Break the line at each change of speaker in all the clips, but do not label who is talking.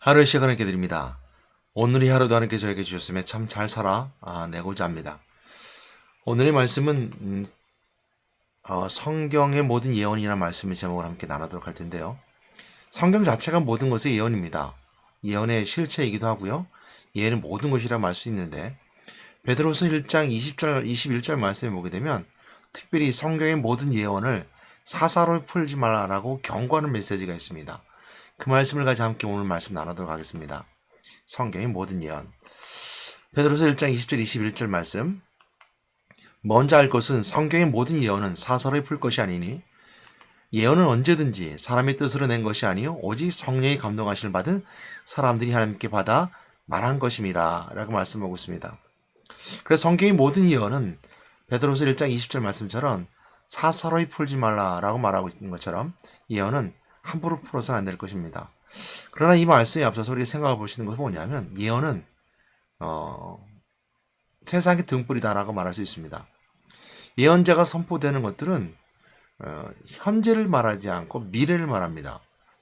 하루의 시간을 이렇게 드립니다. 오늘의 하루도 하나님께 저에게 주셨음에 참 잘 살아내고자 합니다. 오늘의 말씀은 성경의 모든 예언이라는 말씀의 제목을 함께 나누도록 할 텐데요. 성경 자체가 모든 것의 예언입니다. 예언의 실체이기도 하고요. 예언은 모든 것이라 말 수 있는데 베드로서 1장 20절, 21절 말씀에 보게 되면 특별히 성경의 모든 예언을 사사로이 풀지 말라라고 경고하는 메시지가 있습니다. 그 말씀을 가지고 함께 오늘 말씀 나누도록 하겠습니다. 성경의 모든 예언. 베드로서 1장 20절 21절 말씀. 먼저 알 것은 성경의 모든 예언은 사사로이 풀 것이 아니니 예언은 언제든지 사람의 뜻으로 낸 것이 아니요 오직 성령의 감동하심을 받은 사람들이 하나님께 받아 말한 것임이라 라고 말씀하고 있습니다. 그래서 성경의 모든 예언은 베드로서 1장 20절 말씀처럼 사사로이 풀지 말라라고 말하고 있는 것처럼 예언은 함부로 풀어서는 안 될 것입니다. 그러나 이 말씀에 앞서서 우리가 생각해 보시는 것은 뭐냐면 예언은 세상의 등불이다라고 말할 수 있습니다. 예언자가 선포되는 것들은 현재를 말하지 않고 미래를 말합니다.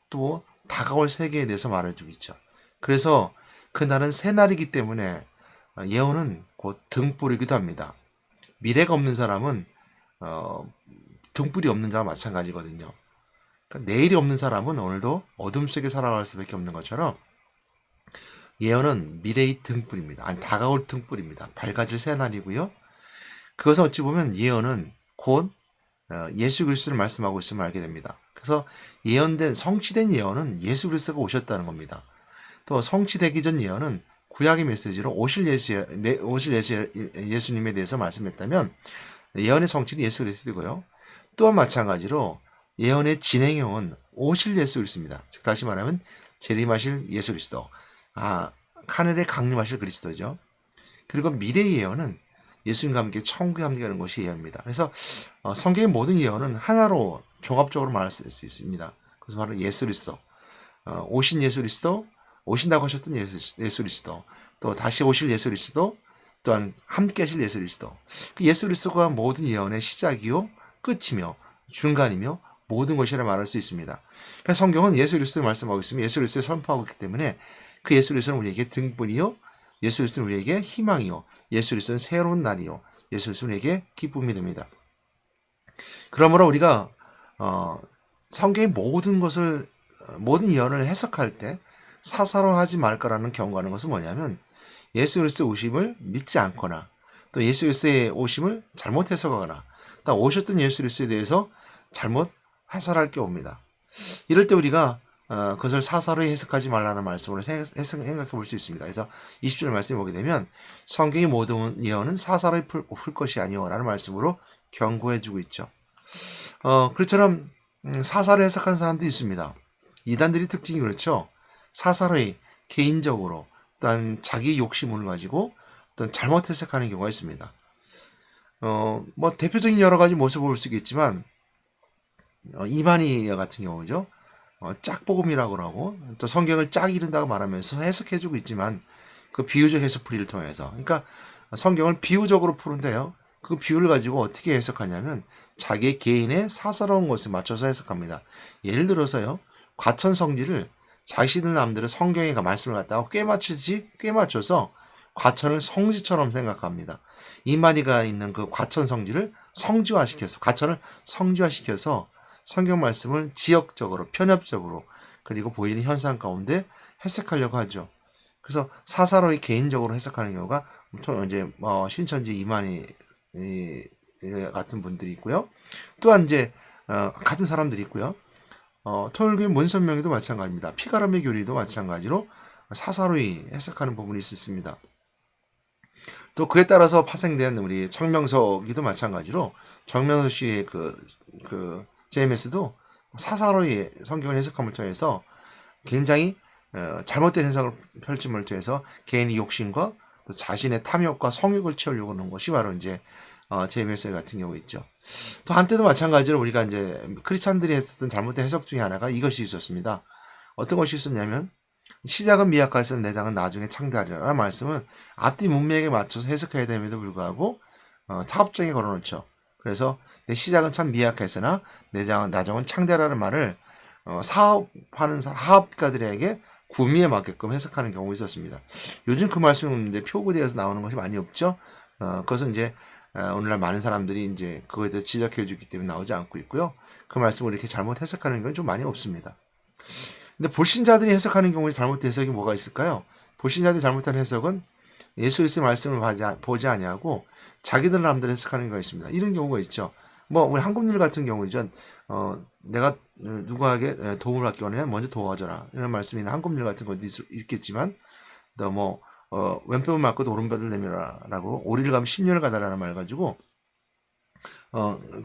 또 다가올 세계에 대해서 말해주고 있죠. 그래서 그날은 새날이기 때문에 예언은 곧 등불이기도 합니다. 미래가 없는 사람은 등불이 없는 자와 마찬가지거든요. 그러니까 내일이 없는 사람은 오늘도 어둠 속에 살아갈 수밖에 없는 것처럼 예언은 미래의 등불입니다. 아니 다가올 등불입니다. 밝아질 새날이고요. 그것은 어찌 보면 예언은 곧 예수 그리스도를 말씀하고 있음을 알게 됩니다. 그래서 예언된 성취된 예언은 예수 그리스도가 오셨다는 겁니다. 또 성취되기 전 예언은 구약의 메시지로 오실 예수님에 대해서 말씀했다면 예언의 성취는 예수 그리스도고요. 또한 마찬가지로 예언의 진행형은 오실 예수 그리스도입니다. 즉 다시 말하면 재림하실 예수 그리스도, 하늘에 강림하실 그리스도죠. 그리고 미래의 예언은 예수님과 함께 천국에 함께하는 것이 예언입니다. 그래서 성경의 모든 예언은 하나로 종합적으로 말할 수 있습니다. 그래서 바로 예수 그리스도, 오신 예수 그리스도, 오신다고 하셨던 예수 그리스도, 또 다시 오실 예수 그리스도, 또한 함께하실 예수 그리스도. 그 예수 그리스도가 모든 예언의 시작이요, 끝이며 중간이며 모든 것이라 말할 수 있습니다. 그래서 성경은 예수 그리스도를 말씀하고 있으면 예수 그리스도를 선포하고 있기 때문에 그 예수 그리스도는 우리에게 등불이요, 예수 그리스도는 우리에게 희망이요, 예수 그리스도는 새로운 날이요, 예수 그리스도는 우리에게 기쁨이 됩니다. 그러므로 우리가 성경의 모든 예언을 해석할 때 사사로 하지 말 거라는 경고하는 것은 뭐냐면 예수 그리스도의 오심을 믿지 않거나 또 예수 그리스도의 오심을 잘못 해석하거나 또 오셨던 예수 그리스도에 대해서 잘못 해설할 경우입니다. 이럴 때 우리가 그것을 사사로이 해석하지 말라는 말씀으로 생각해 볼 수 있습니다. 그래서 20절 말씀에 보게 되면 성경의 모든 예언은 사사로이 풀 것이 아니오 라는 말씀으로 경고해 주고 있죠. 그처럼 사사로 해석한 사람도 있습니다. 이단들이 특징이 그렇죠. 사사로이 개인적으로 또한 자기 욕심을 가지고 또한 잘못 해석하는 경우가 있습니다. 대표적인 여러 가지 모습을 볼 수 있겠지만 이만희 같은 경우죠. 짝복음이라고 하고 또 성경을 짝 이룬다고 말하면서 해석해주고 있지만 그 비유적 해석풀이를 통해서 그러니까 성경을 비유적으로 푸는데요. 그 비유를 가지고 어떻게 해석하냐면 자기 개인의 사사로운 것에 맞춰서 해석합니다. 예를 들어서요. 과천 성지를 자신들 남들은 성경에 말씀을 갖다가 꽤 맞춰서 과천을 성지처럼 생각합니다. 이만희가 있는 그 과천 성지를 과천을 성지화시켜서 성경 말씀을 지역적으로, 편협적으로, 그리고 보이는 현상 가운데 해석하려고 하죠. 그래서 사사로이 개인적으로 해석하는 경우가 이제 신천지 이만희 같은 분들이 있고요. 또한 이제 같은 사람들이 있고요. 토요일교회 문선명에도 마찬가지입니다. 피가람의 교리도 마찬가지로 사사로이 해석하는 부분이 있습니다. 또 그에 따라서 파생된 우리 정명석이도 마찬가지로 정명석 씨의 그 JMS도 사사로이 성경을 해석함을 통해서 굉장히 잘못된 해석을 펼침을 통해서 개인의 욕심과 또 자신의 탐욕과 성욕을 채우려고 하는 것이 바로 이제 JMS 같은 경우 있죠. 또 한때도 마찬가지로 우리가 이제 크리스찬들이 했었던 잘못된 해석 중에 하나가 이것이 있었습니다. 어떤 것이 있었냐면 시작은 미약하여서 내장은 나중에 창대하리라는 말씀은 앞뒤 문맥에 맞춰서 해석해야 됨에도 불구하고 사업장에 걸어놓죠. 그래서 내 시작은 참 미약해서나 나중은 창대라는 말을 사업하는 사업가들에게 구미에 맞게끔 해석하는 경우가 있었습니다. 요즘 그 말씀은 이제 표구되어서 나오는 것이 많이 없죠. 그것은 이제 오늘날 많은 사람들이 이제 그거에 대해 지적해 주기 때문에 나오지 않고 있고요. 그 말씀을 이렇게 잘못 해석하는 건 좀 많이 없습니다. 근데 불신자들이 해석하는 경우에 잘못된 해석이 뭐가 있을까요? 불신자들이 잘못한 해석은 예수 그리스도의 말씀을 보지 아니하고 자기들 마음대로 해석하는 경우가 있습니다. 이런 경우가 있죠. 뭐 우리 한국일 같은 경우이죠. 내가 누구에게 도움을 받기 원하면 먼저 도와줘라. 이런 말씀이 있는 한국일 같은 것도 있겠지만 또 뭐 왼편을 맞고도 오른편을 내밀어라라고 오리를 가면 10년을 가다라는 말 가지고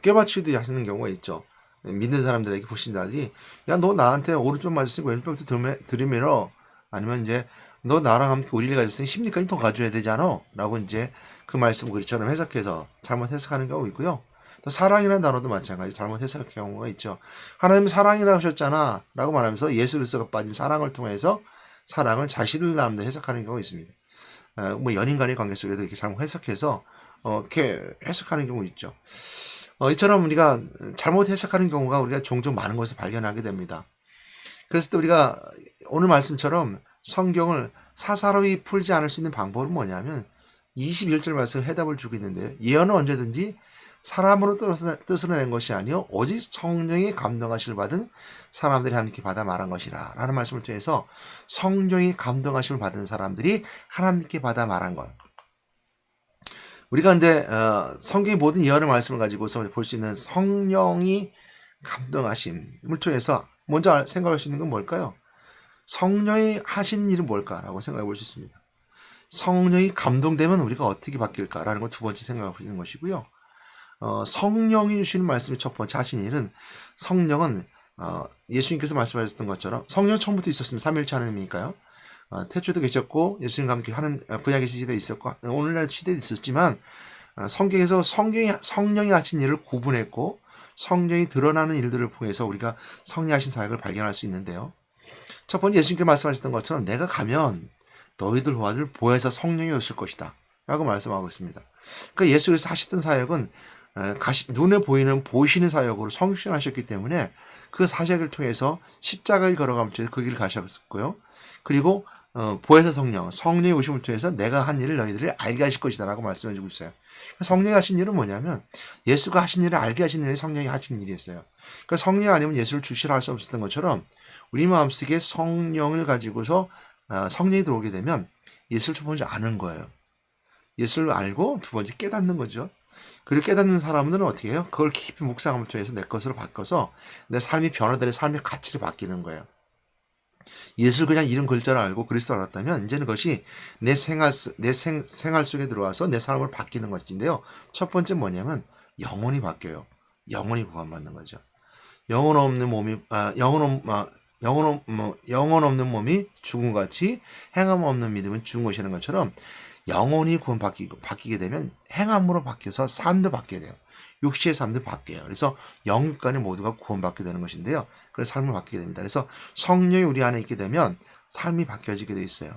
꿰맞추기도 하시는 경우가 있죠. 믿는 사람들에게 불신자들이 야 너 나한테 오른쪽 맞았으니까 왼쪽부터 들이밀어 아니면 이제 너 나랑 함께 우리를 가졌으니 10리까지 더 가져야 되잖아 라고 이제 그 말씀을 그리처럼 해석해서 잘못 해석하는 경우가 있고요. 또 사랑이라는 단어도 마찬가지 잘못 해석할 경우가 있죠. 하나님 사랑이라 하셨잖아 라고 말하면서 예수 그리스도가 빠진 사랑을 통해서 사랑을 자신들 마음대로 해석하는 경우가 있습니다. 뭐 연인 간의 관계 속에서 이렇게 잘못 해석해서 이렇게 해석하는 경우 있죠. 이처럼 우리가 잘못 해석하는 경우가 우리가 종종 많은 것을 발견하게 됩니다. 그래서 또 우리가 오늘 말씀처럼 성경을 사사로이 풀지 않을 수 있는 방법은 뭐냐면 21절 말씀 해답을 주고 있는데요. 예언은 언제든지 사람으로 뜻으로 낸 것이 아니요 오직 성령이 감동하심을 받은 사람들이 하나님께 받아 말한 것이라 라는 말씀을 통해서 성령이 감동하심을 받은 사람들이 하나님께 받아 말한 것. 우리가 근데 성경의 모든 예언의 말씀을 가지고서 볼 수 있는 성령이 감동하심을 통해서 먼저 생각할 수 있는 건 뭘까요? 성령이 하시는 일은 뭘까라고 생각해 볼 수 있습니다. 성령이 감동되면 우리가 어떻게 바뀔까라는 거 두 번째 생각할 수 있는 것이고요. 성령이 주시는 말씀의 첫 번째 하신 일은 성령은 예수님께서 말씀하셨던 것처럼 성령은 처음부터 있었습니다. 삼위일체 하나님이니까요. 태초에도 계셨고 예수님과 함께 하는 구약의 시대에 있었고 오늘날 시대에 있었지만 성경에서 성령이 하신 일을 구분했고 성령이 드러나는 일들을 통해서 우리가 성령이 하신 사역을 발견할 수 있는데요. 첫 번째 예수님께 말씀하셨던 것처럼 내가 가면 너희들 도와줄 보혜사 성령이 오실 것이다 라고 말씀하고 있습니다. 그러니까 예수께서 하셨던 사역은 눈에 보이시는 사역으로 성취하셨기 때문에 그 사역을 통해서 십자가를 걸어가면서 그 길을 가셨고요. 그리고 보혜사 성령이 오심을 통해서 내가 한 일을 너희들이 알게 하실 것이다 라고 말씀해 주고 있어요. 성령이 하신 일은 뭐냐면 예수가 하신 일을 알게 하신 일이 성령이 하신 일이었어요. 그러니까 성령이 아니면 예수를 주시라 할 수 없었던 것처럼 우리 마음속에 성령을 가지고서 성령이 들어오게 되면 예수를 첫 번째 아는 거예요. 예수를 알고 두 번째 깨닫는 거죠. 그리고 깨닫는 사람들은 어떻게 해요? 그걸 깊이 묵상함을 통해서 내 것으로 바꿔서 내 삶이 변화되는 삶의 가치로 바뀌는 거예요. 예수를 그냥 이름 글자로 알고 그리스도를 알았다면 이제는 그것이 내 생활 속에 들어와서 내 삶을 바뀌는 것인데요. 첫 번째 뭐냐면 영혼이 바뀌어요. 영혼이 구원받는 거죠. 영혼 없는 몸이 죽은 것 같이 행함 없는 믿음은 죽은 것이라는 것처럼 영혼이 바뀌게 되면 행함으로 바뀌어서 삶도 바뀌게 돼요. 육체의 삶도 바뀌어요. 그래서 영육간이 모두가 구원받게 되는 것인데요. 그래서 삶을 바뀌게 됩니다. 그래서 성령이 우리 안에 있게 되면 삶이 바뀌어지게 돼 있어요.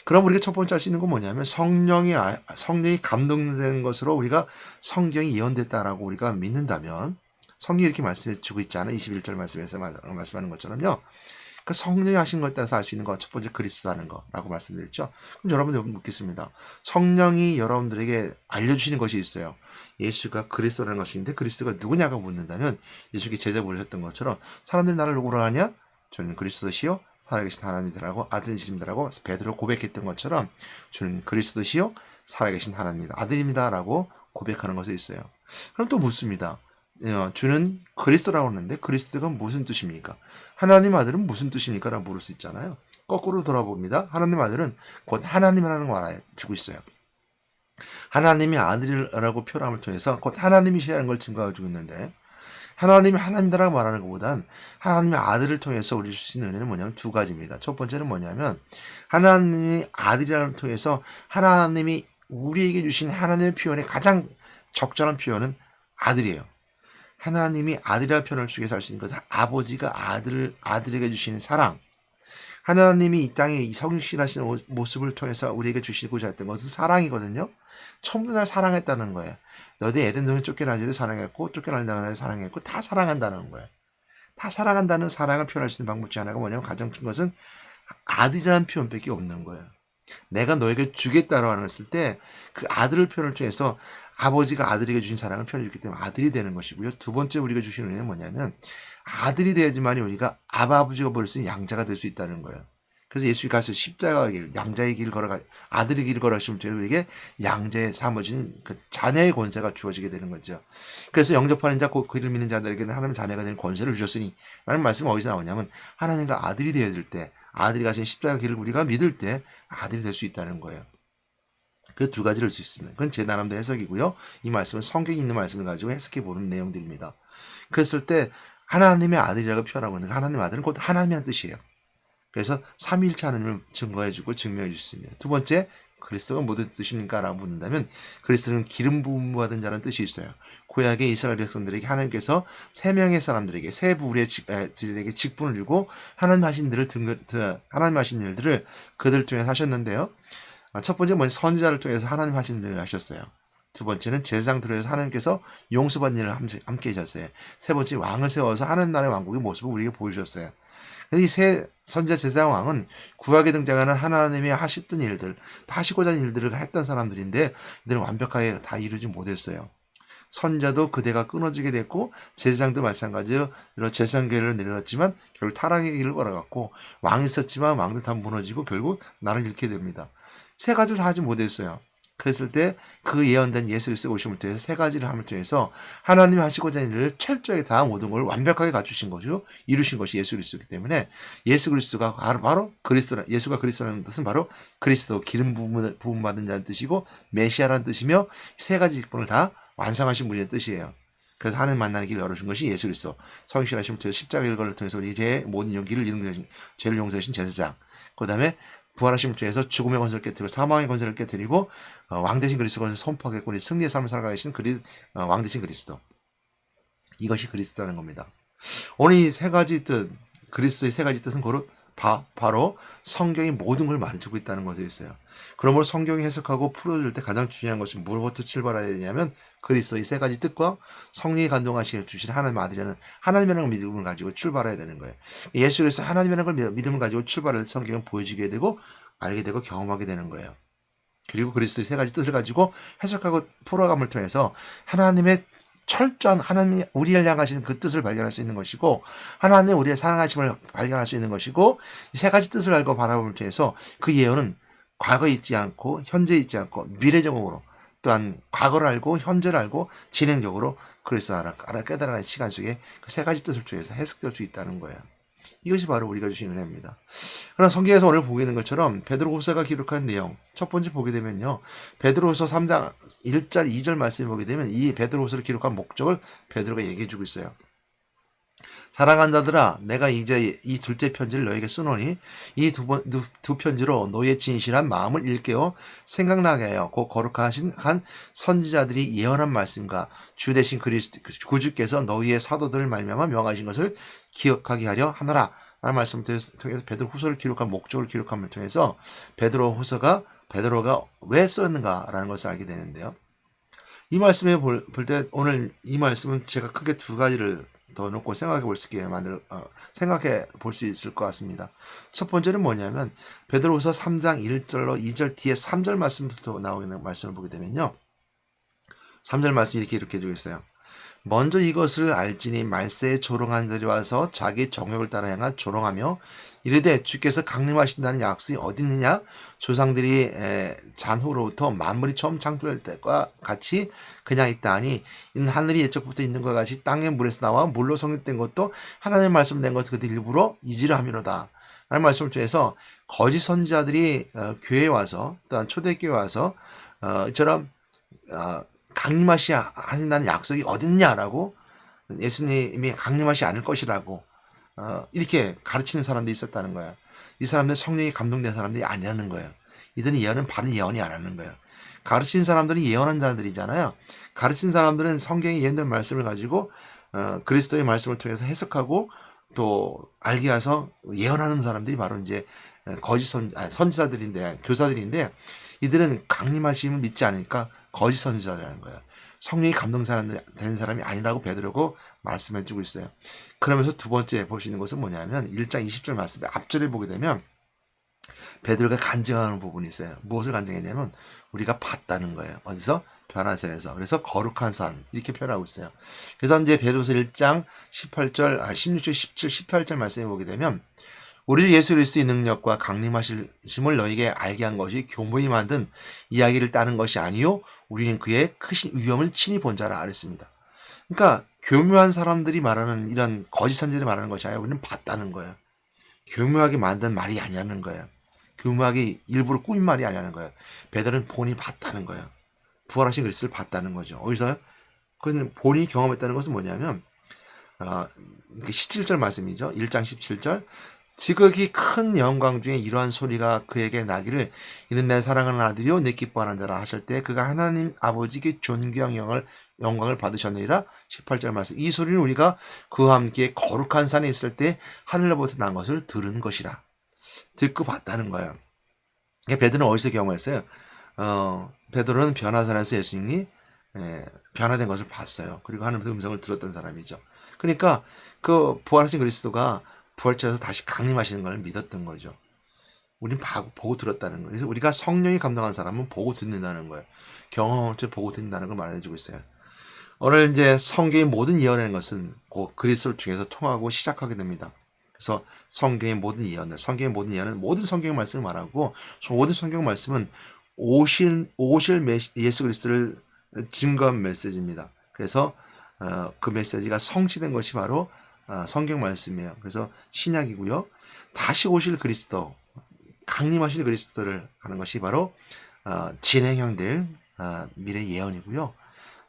그럼 우리가 첫 번째 할 수 있는 건 뭐냐면 성령이 감동된 것으로 우리가 성경이 예언됐다라고 우리가 믿는다면 성경이 이렇게 말씀해 주고 있잖아요. 21절 말씀에서 말씀하는 것처럼요. 그 성령이 하신 것에 따라서 알 수 있는 것 첫 번째 그리스도라는 거라고 말씀드렸죠. 그럼 여러분들 묻겠습니다. 성령이 여러분들에게 알려주시는 것이 있어요. 예수가 그리스도라는 것이 있는데 그리스도가 누구냐고 묻는다면 예수께 제자 부르셨던 것처럼 사람들이 나를 누구로 하냐? 저는 그리스도시요 살아계신 하나님이라고 아들이십니다라고 베드로 고백했던 것처럼 저는 그리스도시요 살아계신 하나님이다 아들입니다라고 고백하는 것이 있어요. 그럼 또 묻습니다. 주는 그리스도라고 하는데 그리스도가 무슨 뜻입니까? 하나님 아들은 무슨 뜻입니까? 라고 물을 수 있잖아요. 거꾸로 돌아봅니다. 하나님 아들은 곧 하나님이라는 걸 주고 있어요. 하나님이 아들이라고 표현함을 통해서 곧 하나님이시라는 걸 증거해 주고 있는데 하나님이 하나님이라고 말하는 것보단 하나님의 아들을 통해서 우리 줄 수 있는 은혜는 뭐냐면 두 가지입니다. 첫 번째는 뭐냐면 하나님이 아들이라는 통해서 하나님이 우리에게 주신 하나님의 표현의 가장 적절한 표현은 아들이에요. 하나님이 아들이라는 표현을 속에서 할 수 있는 것은 아버지가 아들에게 주시는 사랑. 하나님이 이 땅에 성실하신 모습을 통해서 우리에게 주시고자 했던 것은 사랑이거든요. 처음부터 날 사랑했다는 거예요. 너희 에덴동에 쫓겨나지도 사랑했고 쫓겨날 때마다 사랑했고 다 사랑한다는 거예요. 다 사랑한다는 사랑을 표현할 수 있는 방법 중 하나가 뭐냐면 가장 큰 것은 아들이라는 표현밖에 없는 거예요. 내가 너에게 주겠다라고 했을 때 그 아들을 표현을 통해서 아버지가 아들에게 주신 사랑을 표현해줬기 때문에 아들이 되는 것이고요. 두 번째 우리가 주시는 은혜는 뭐냐면 아들이 되어야지만이 우리가 아버지가 부를 수 있는 양자가 될 수 있다는 거예요. 그래서 예수님께서 십자가의 길, 양자의 길을 걸어가 아들의 길을 걸어가시면 우리에게 양자의 삼아진 그 자녀의 권세가 주어지게 되는 거죠. 그래서 영접하는 자, 곧 그를 믿는 자들에게는 하나님 자녀가 되는 권세를 주셨으니 라는 말씀은 어디서 나오냐면 하나님과 아들이 되어야 될 때, 아들이 가신 십자가 길을 우리가 믿을 때 아들이 될 수 있다는 거예요. 그 두 가지를 할 수 있습니다. 그건 제 나름대로 해석이고요. 이 말씀은 성경에 있는 말씀을 가지고 해석해 보는 내용들입니다. 그랬을 때 하나님의 아들이라고 표현하고 있는 하나님의 아들은 곧 하나님이라는 뜻이에요. 그래서 삼위일체 하나님을 증거해주고 증명해 주습니다. 두 번째, 그리스도가 무슨 뜻입니까? 라고 묻는다면 그리스도는 기름 부음 받은 자라는 뜻이 있어요. 구약의 이스라엘 백성들에게 하나님께서 세 명의 사람들에게 세 부류의 들에게 직분을 주고 하나님 하신 일들을 그들 통해서 하셨는데요. 첫 번째 먼저 선지자를 통해서 하나님 하신 일을 하셨어요. 두 번째는 제사장 들어서 하나님께서 용서받는 일을 함께 하셨어요. 세 번째 왕을 세워서 하나님 나라의 왕국의 모습을 우리에게 보여주셨어요. 이 세 선지자 제사장 왕은 구약에 등장하는 하나님이 하셨던 일들, 하시고자 하는 일들을 했던 사람들인데 이들은 완벽하게 다 이루지 못했어요. 선자도 그대가 끊어지게 됐고 제사장도 마찬가지로 이런 제사장계를 내려놨지만 결국 타락의 길을 걸어갔고 왕이 있었지만 왕도 다 무너지고 결국 나를 잃게 됩니다. 세 가지를 다 하지 못했어요. 그랬을 때 그 예언된 예수 그리스도 오심을 통해서 세 가지를 함을 통해서 하나님이 하시고자 하는 일을 철저하게 다 모든 걸 완벽하게 갖추신 거죠. 이루신 것이 예수 그리스도이기 때문에 예수 그리스도가 바로 그리스도, 예수가 그리스도라는 뜻은 바로 그리스도 기름 부음 받은 자는 뜻이고 메시아라는 뜻이며 세 가지 직분을 다 완성하신 분의 뜻이에요. 그래서 하나님 만나는 길을 열어준 것이 예수 그리스도. 성실하심을 통해서 십자가 일과를 통해서 우리 제 모든 용기를 이룬 죄를 용서하신 제사장. 그 다음에 부활하심을 통해서 죽음의 권세를 깨뜨리고 사망의 권세를 깨뜨리고 왕 대신 그리스도가 선포하겠고 우리 승리의 삶을 살아가 계신 왕 대신 그리스도. 이것이 그리스도라는 겁니다. 오늘 이 세 가지 뜻, 그리스도의 세 가지 뜻은 바로 성경이 모든 걸 말해주고 있다는 것에 있어요. 그러므로 성경이 해석하고 풀어줄 때 가장 중요한 것은 무엇부터 출발해야 되냐면 그리스도의 세 가지 뜻과 성령이 감동하시길 주신 하나님 아들이라는 하나님이라는 믿음을 가지고 출발해야 되는 거예요. 예수 그리스도 하나님이라는 걸 믿음을 가지고 출발을 성경은 보여주게 되고 알게 되고 경험하게 되는 거예요. 그리고 그리스도의 세 가지 뜻을 가지고 해석하고 풀어감을 통해서 하나님의 철저한 하나님이 우리를 향하신 그 뜻을 발견할 수 있는 것이고 하나님의 우리의 사랑하심을 발견할 수 있는 것이고 이 세 가지 뜻을 알고 바라봄을 통해서 그 예언은 과거에 있지 않고 현재에 있지 않고 미래적으로 또한 과거를 알고 현재를 알고 진행적으로 그리스도 알아 깨달아가는 시간 속에 그 세 가지 뜻을 통해서 해석될 수 있다는 거예요. 이것이 바로 우리가 주신 은혜입니다. 그러나 성경에서 오늘 보게 된 것처럼 베드로후서가 기록한 내용 첫 번째 보게 되면요. 베드로후서 3장 1절 2절 말씀을 보게 되면 이 베드로후서를 기록한 목적을 베드로가 얘기해 주고 있어요. 사랑하는 자들아 내가 이제 이 둘째 편지를 너에게 쓰노니 이 두 편지로 너의 진실한 마음을 일깨워 생각나게 하여 곧 거룩하신 한 선지자들이 예언한 말씀과 주 대신 그리스도 구주께서 너희의 사도들을 말미암아 명하신 것을 기억하게 하려 하노라 라는 말씀을 통해서 베드로 후서를 기록한 목적을 기록함을 통해서 베드로 후서가 베드로가 왜 썼는가라는 것을 알게 되는데요. 이 말씀에 볼 때 오늘 이 말씀은 제가 크게 두 가지를 더 놓고 생각해 볼 수 있을 것 같습니다. 첫 번째는 뭐냐면 베드로후서 3장 1절로 2절 뒤에 3절 말씀부터 나오는 말씀을 보게 되면요. 3절 말씀이 이렇게 해주고 있어요. 먼저 이것을 알지니 말세에 조롱한 자들이 와서 자기 정욕을 따라 향하 조롱하며 이르되 주께서 강림하신다는 약속이 어디 있느냐? 조상들이 잔후로부터 만물이 처음 창조될 때과 같이 그냥 있다 하니 이는 하늘이 예적부터 있는 것과 같이 땅의 물에서 나와 물로 성립된 것도 하나님의 말씀된 것을 그들 일부러 유지를 함이로다. 라는 말씀을 통해서 거짓 선지자들이 교회에 와서 또한 초대교회에 와서 이처럼 강림하신다는 약속이 어딨냐라고 예수님이 강림하시 않을 것이라고 이렇게 가르치는 사람들이 있었다는 거예요. 이 사람들은 성령이 감동된 사람들이 아니라는 거예요. 이들은 예언은 바른 예언이 아니라는 거예요. 가르치는 사람들은 예언한 자들이잖아요. 가르치는 사람들은 성경에 예언된 말씀을 가지고 그리스도의 말씀을 통해서 해석하고 또 알게 해서 예언하는 사람들이 바로 이제 거짓 선지자들인데 교사들인데 이들은 강림하심을 믿지 않으니까 거짓 선지자라는 거예요. 성령이 감동된 사람이 아니라고 베드로가 말씀해주고 있어요. 그러면서 두 번째 볼 수 있는 것은 뭐냐면 1장 20절 말씀의 앞절을 보게 되면 베드로가 간증하는 부분이 있어요. 무엇을 간증했냐면 우리가 봤다는 거예요. 어디서? 변화산에서. 그래서 거룩한 산 이렇게 표현하고 있어요. 그래서 이제 베드로서 1장 18절, 16절, 17, 18절 말씀해 보게 되면 우리를 예수 그리스도의 능력과 강림하심을 너에게 알게 한 것이 교문이 만든 이야기를 따는 것이 아니요 우리는 그의 크신 위엄을 친히 본 자라 그랬습니다. 그러니까 교묘한 사람들이 말하는 이런 거짓 선지들이 말하는 것이 아니라 우리는 봤다는 거예요. 교묘하게 만든 말이 아니라는 거예요. 교묘하게 일부러 꾸민 말이 아니라는 거예요. 베드로는 본인이 봤다는 거예요. 부활하신 그리스도를 봤다는 거죠. 어디서요? 그는 본인이 경험했다는 것은 뭐냐면 17절 말씀이죠. 1장 17절. 지극히 큰 영광 중에 이러한 소리가 그에게 나기를 이는 내 사랑하는 아들이요 내 기뻐하는 자라 하실 때 그가 하나님 아버지께 존귀한 영광을 받으셨느니라. 18절 말씀. 이 소리는 우리가 그와 함께 거룩한 산에 있을 때 하늘로부터 난 것을 들은 것이라. 듣고 봤다는 거예요. 베드로는 어디서 경험했어요? 베드로는 변화산에서 예수님이 변화된 것을 봤어요. 그리고 하나님의 음성을 들었던 사람이죠. 그러니까 그 부활하신 그리스도가 부활절에서 다시 강림하시는 걸 믿었던 거죠. 우린 보고 들었다는 거예요. 그래서 우리가 성령이 감동한 사람은 보고 듣는다는 거예요. 경험할 때 보고 듣는다는 걸 말해주고 있어요. 오늘 이제 성경의 모든 예언이라는 것은 그 그리스도를 통해서 통하고 시작하게 됩니다. 그래서 성경의 모든 예언은 모든 성경 말씀을 말하고 모든 성경 말씀은 오실 예수 그리스도를 증거한 메시지입니다. 그래서 그 메시지가 성취된 것이 바로 성경 말씀이에요. 그래서 신약이고요. 다시 오실 그리스도, 강림하실 그리스도를 하는 것이 바로 진행형될 미래 예언이고요.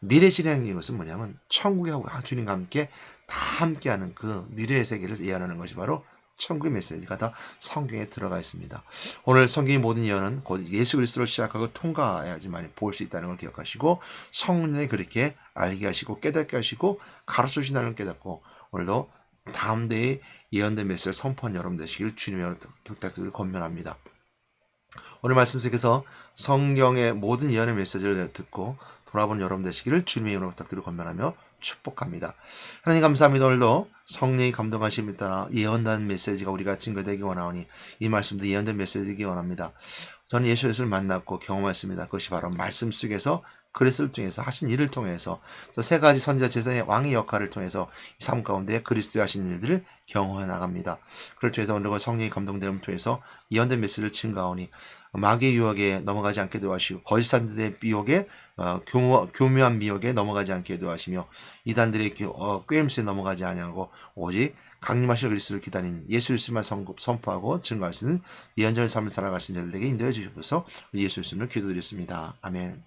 미래 진행인 것은 뭐냐면 천국에 주님과 함께 다 함께하는 그 미래의 세계를 예언하는 것이 바로 천국의 메시지가 다 성경에 들어가 있습니다. 오늘 성경의 모든 예언은 곧 예수 그리스도를 시작하고 통과해야지만 볼 수 있다는 걸 기억하시고 성령이 그렇게 알게 하시고 깨닫게 하시고 가르쳐 주신다는 걸 깨닫고 오늘도 다음 대에 예언된 메시지를 선포한 여러분 되시길 주님의 부탁드리고 권면합니다. 오늘 말씀 속에서 성경의 모든 예언의 메시지를 듣고 돌아보는 여러분 되시기를 주님의 이름으로 부탁드리고 권면하며 축복합니다. 하나님 감사합니다. 오늘도 성령이 감동하심에 따라 예언된 메시지가 우리가 증거되기 원하오니 이 말씀도 예언된 메시지이기 원합니다. 저는 예수 그리스도를 만났고 경험했습니다. 그것이 바로 말씀 속에서 그리스도를 통해서 하신 일을 통해서 또 세 가지 선지자 제사의 왕의 역할을 통해서 이 삶 가운데 그리스도의 하신 일들을 경험해 나갑니다. 그걸 통해서 오늘과 성령의 감동됨을 통해서 예언된 메시지를 증가하오니 마귀의 유혹에 넘어가지 않게 도와주시고 거짓 선지자의 미혹에 교묘한 미혹에 넘어가지 않게 도와주시며 이단들의 꾀임수에 넘어가지 아니하고 오직 강림하실 그리스도를 기다리는 예수 그리스도만 선포하고 증거할 수 있는 예언자의 삶을 살아갈 수 있는 자들에게 인도해 주셔서 예수 그리스도를 기도드렸습니다. 아멘.